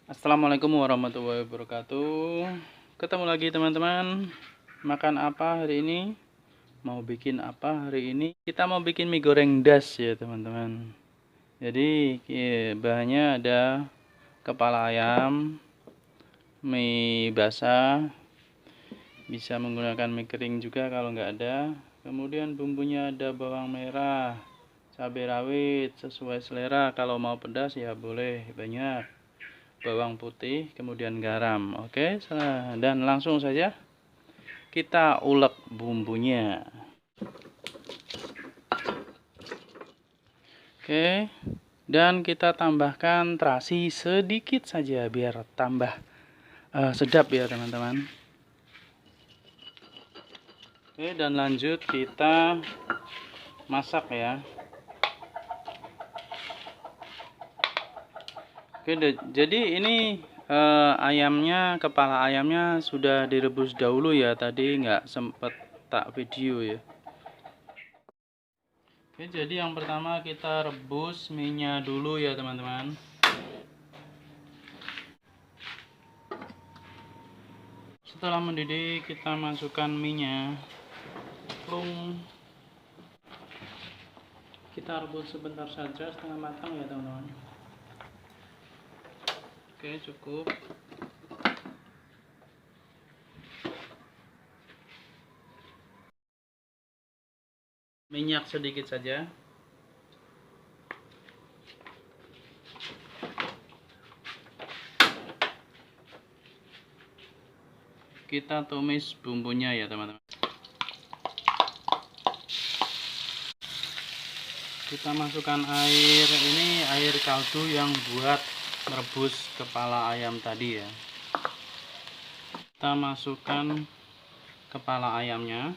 Assalamualaikum warahmatullahi wabarakatuh. Ketemu lagi teman-teman. Makan apa hari ini? Mau bikin apa hari ini? Kita mau bikin mie goreng das ya teman-teman. Jadi bahannya ada kepala ayam, mie basah, bisa menggunakan mie kering juga kalau nggak ada. Kemudian bumbunya ada bawang merah, cabai rawit sesuai selera. Kalau mau pedas ya boleh banyak, bawang putih, kemudian garam. Oke, dan langsung saja kita ulek bumbunya. Oke, dan kita tambahkan terasi sedikit saja biar tambah sedap ya teman-teman. Oke, dan lanjut kita masak ya. Oke, jadi ini ayamnya, kepala ayamnya sudah direbus dahulu ya, tadi nggak sempet tak video ya. Oke, jadi yang pertama kita rebus minyak dulu ya teman-teman. Setelah mendidih kita masukkan minyak. Plung. Kita rebus sebentar saja, setengah matang ya teman-teman. Oke, cukup. Minyak sedikit saja. Kita tumis bumbunya ya teman-teman. Kita masukkan air, ini air kaldu yang buat merebus kepala ayam tadi ya. Kita masukkan kepala ayamnya.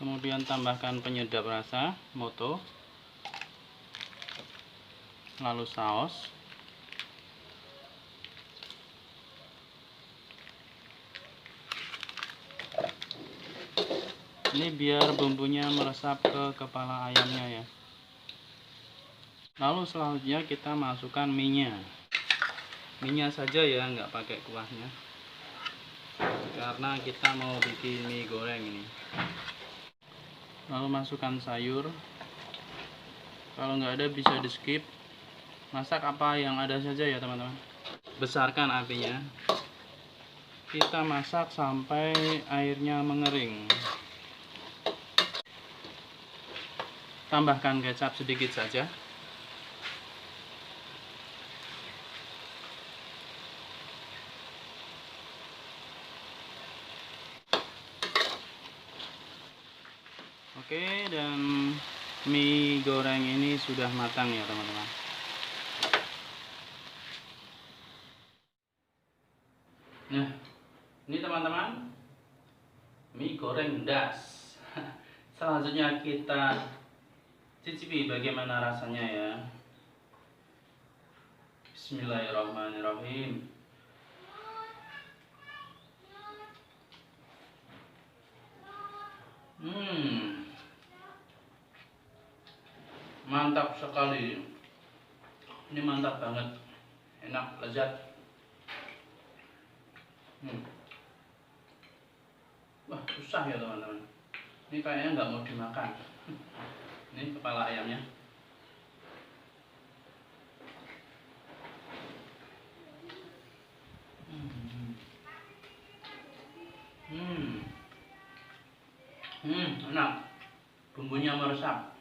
Kemudian tambahkan penyedap rasa, moto. Lalu saus. Ini biar bumbunya meresap ke kepala ayamnya ya. Lalu selanjutnya kita masukkan minyak. Minyak saja ya, nggak pakai kuahnya. Karena kita mau bikin mie goreng ini. Lalu masukkan sayur. Kalau nggak ada bisa di skip. Masak apa yang ada saja ya teman-teman. Besarkan apinya. Kita masak sampai airnya mengering. Tambahkan kecap sedikit saja. Oke, dan mie goreng ini sudah matang ya teman-teman. Nah, ini teman-teman, mie goreng das. Selanjutnya kita cicipi bagaimana rasanya ya. Bismillahirrahmanirrahim. Mantap sekali. Ini mantap banget. Enak, lezat. Wah, susah ya teman-teman. Ini kayaknya nggak mau dimakan. Ini kepala ayamnya. Enak. Bumbunya meresap.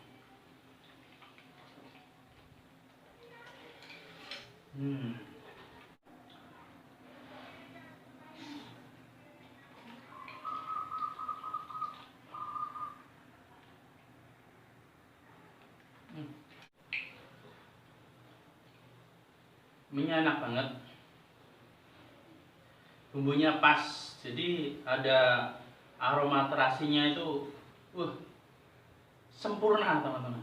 Minyak enak banget. Bumbunya pas. Jadi ada aroma terasinya itu sempurna teman-teman.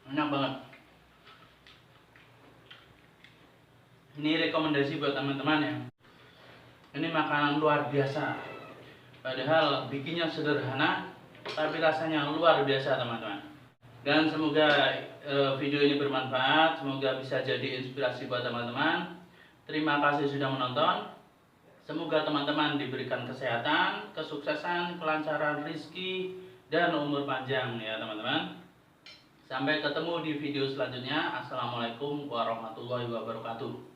Enak banget. Ini rekomendasi buat teman-teman ya. Ini makanan luar biasa. Padahal bikinnya sederhana, tapi rasanya luar biasa teman-teman. Dan semoga video ini bermanfaat, semoga bisa jadi inspirasi buat teman-teman. Terima kasih sudah menonton. Semoga teman-teman diberikan kesehatan, kesuksesan, kelancaran rezeki, dan umur panjang ya teman-teman. Sampai ketemu di video selanjutnya. Assalamualaikum warahmatullahi wabarakatuh.